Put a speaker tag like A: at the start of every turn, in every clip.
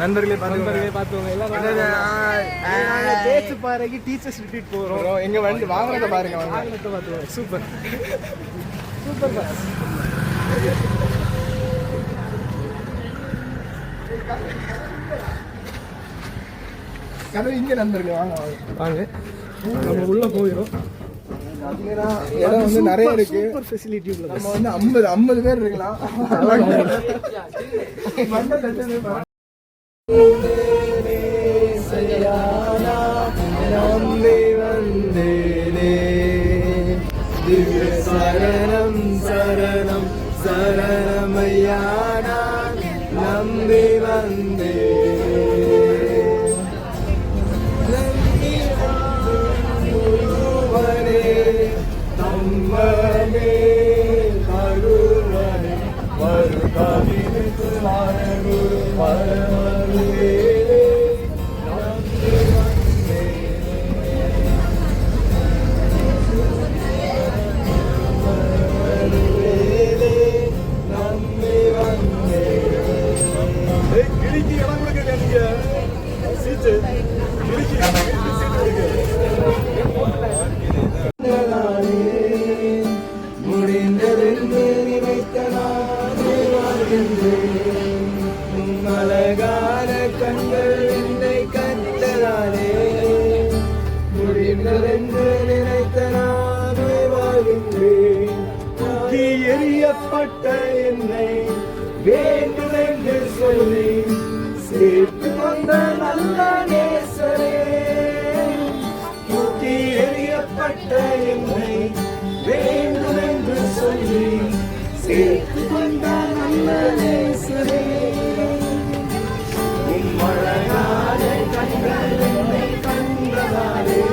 A: நண்பர்களே பார்த்துக்கோங்க எல்லாரும் பேச்சு பாறைக்கு டீச்சர்ஸ் ரிட்ரீட் போகிறோம். எங்க வண்டி வாகனத்தை பாருங்க, வாகனத்தை பார்த்துக்கோங்க. Super super pass. கதை இங்கே நண்பர்களே வாங்க வாங்க நம்ம உள்ள போயிடும். இடம் வந்து நிறைய இருக்கு. Super facility. நம்ம வந்து 50 பேர் இருக்கலாம். சரணம் சரணம் சரணமையான நம்பி வந்தே தம்மமே கருவனே வருகவினுக்கு குரு பரமருவே முடிந்ததென்று நினைத்த அழகான கண்கள் என்னை கண்டதானே. முடிந்ததென்று நினைத்த நான் வாழ்கின்றேன். எரியப்பட்ட என்னை வேண்டும் என்று சொல்லி சேர்த்து வந்த நல்ல நேசரே. எரியப்பட்ட என்னை வேண்டும் என்று சொல்லி சேர்த்து வந்த நல்ல நேசரே. அழகான கண்கள் என்னை கண்டதாலே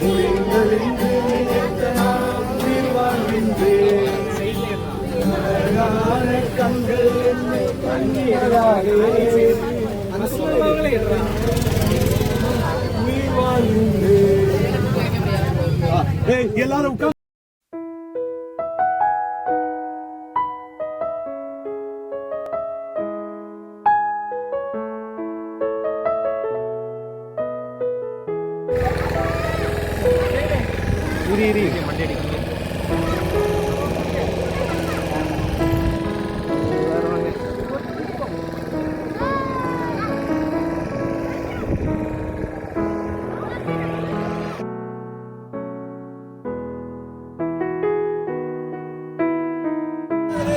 A: முடிந்ததென்று நினைத்த நான் உயிர் வாழ்கின்றேன். அழகான கண்கள் என்னை கண்டதாலே உயிர் வாழ்கின்றேன். எல்லாரும்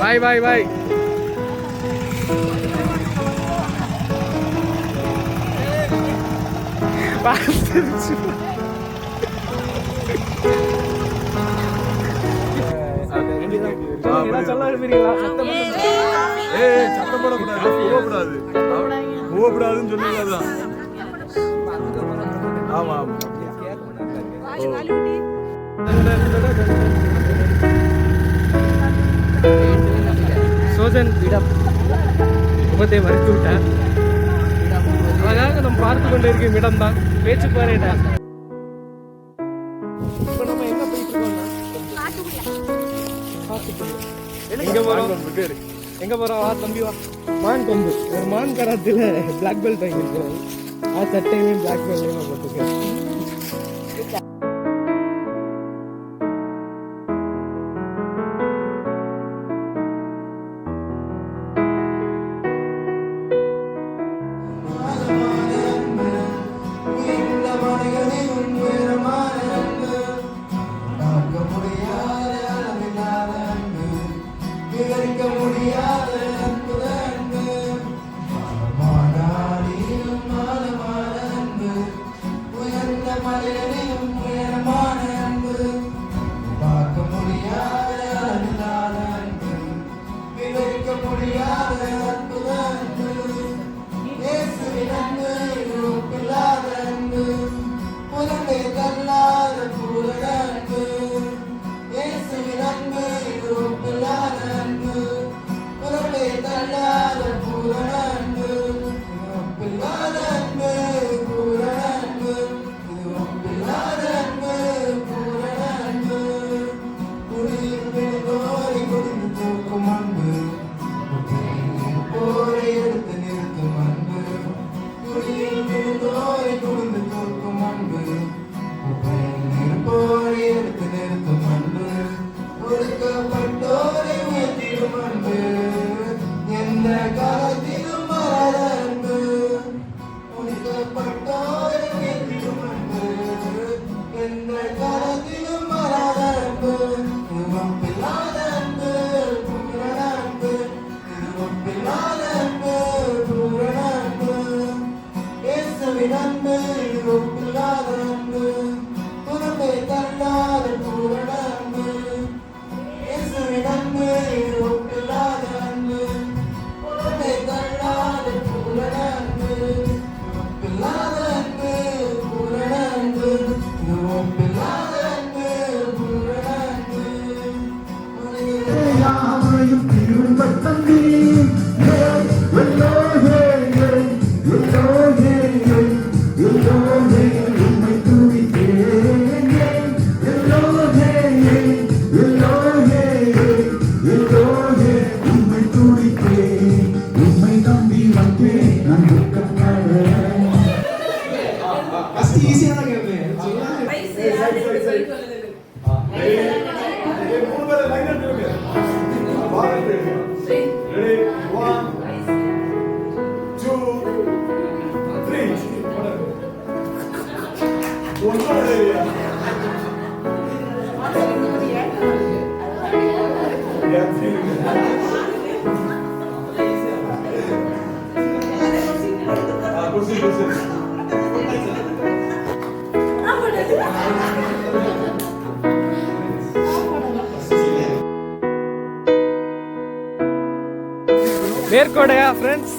A: Bye bye bye. போகக்கூடாதுன்னு சொன்னீங்க. ஆமா ஆமா. சோஜன் இடம் முகத்தை மறைத்து விட்டார். அழகாக நம்ம பார்த்து கொண்டு இருக்கும் இடம் தான் பேச்சு பாறைடா. இப்போ நம்ம எங்க போயிட்டு இருக்கோம்னா எங்க போறோம்? வா தம்பி வா. மான் கொம்பு, ஒரு மான் கராத்தில் பிளாக் பெல்ட் வாங்கியிருக்கிறோம். சட்டையும் பிளாக் பெல்ட்லையும் போட்டுருக்கேன். மேற்கோடையா ஃப்ரெண்ட்ஸ்?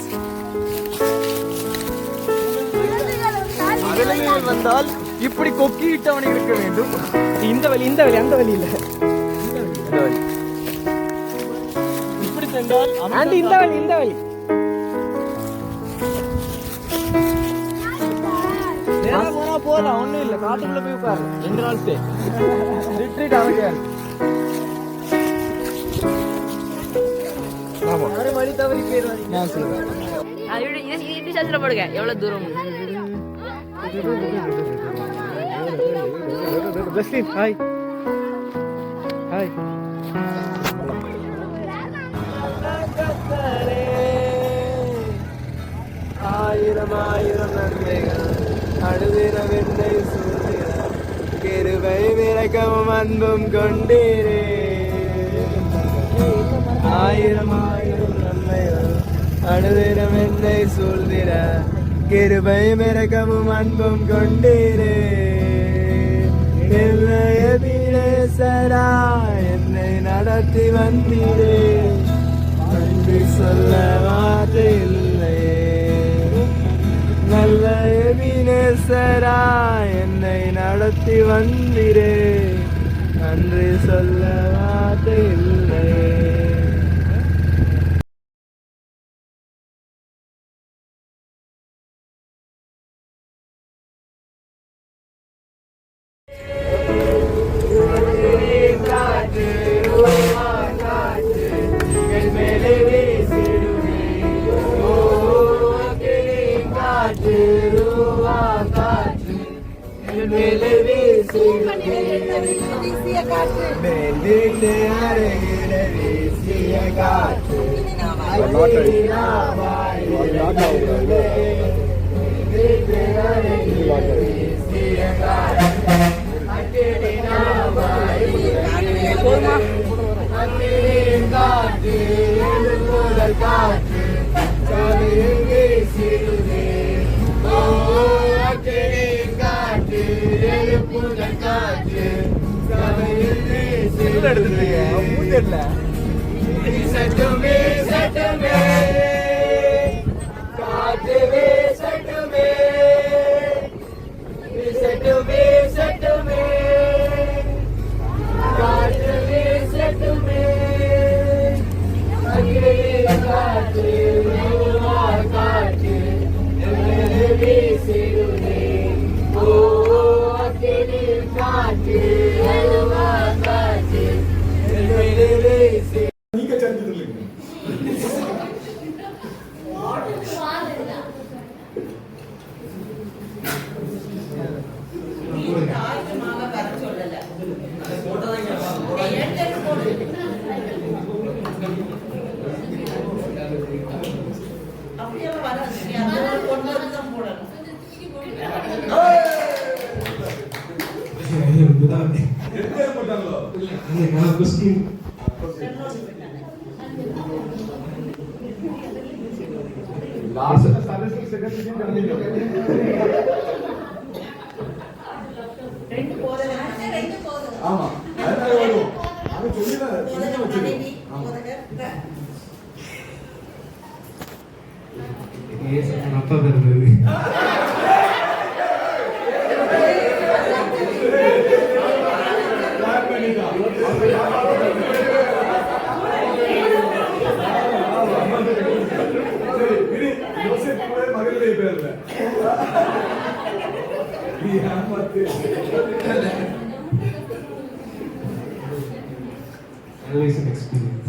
A: அகலில் வந்தால் இப்படி கொக்கியிட்டவனை இருக்க வேண்டும். இந்த வழி அந்த வழி இல்லை, இந்த வழி இப்படி சென்றால் இந்த வழி போனா போலாம், ஒண்ணும் இல்லை. காட்டுக்குள்ள போய் உட்காரு, 2 நாள் ஸ்டே ரிட்ரீட் ஆக. வழி தவறி போயிடுவாங்க. போடுங்க எவ்வளவு தூரம். Hi hi. ஆயிரம் ஆயிரம் நன்மைகள் அடுதிர வெண்ணை சூழ்நில கிருபை விரக்கவும் அன்பும் கொண்டீரே. ஆயிரம் ஆயிரம் நன்மைகள் அடுதிரம் என்னை சூழ்ந்திர கிருபை மிரக்கமும் அன்பும் கொண்டீரே. எபிரேசரா என்னை நடத்தி வந்தீரே. நன்றி சொல்ல வார்த்தை இல்லையே. நல்ல எபிரேசரா என்னை நடத்தி வந்தீரே. நன்றி சொல்ல வார்த்தை இல்லையே.
B: Always an experience.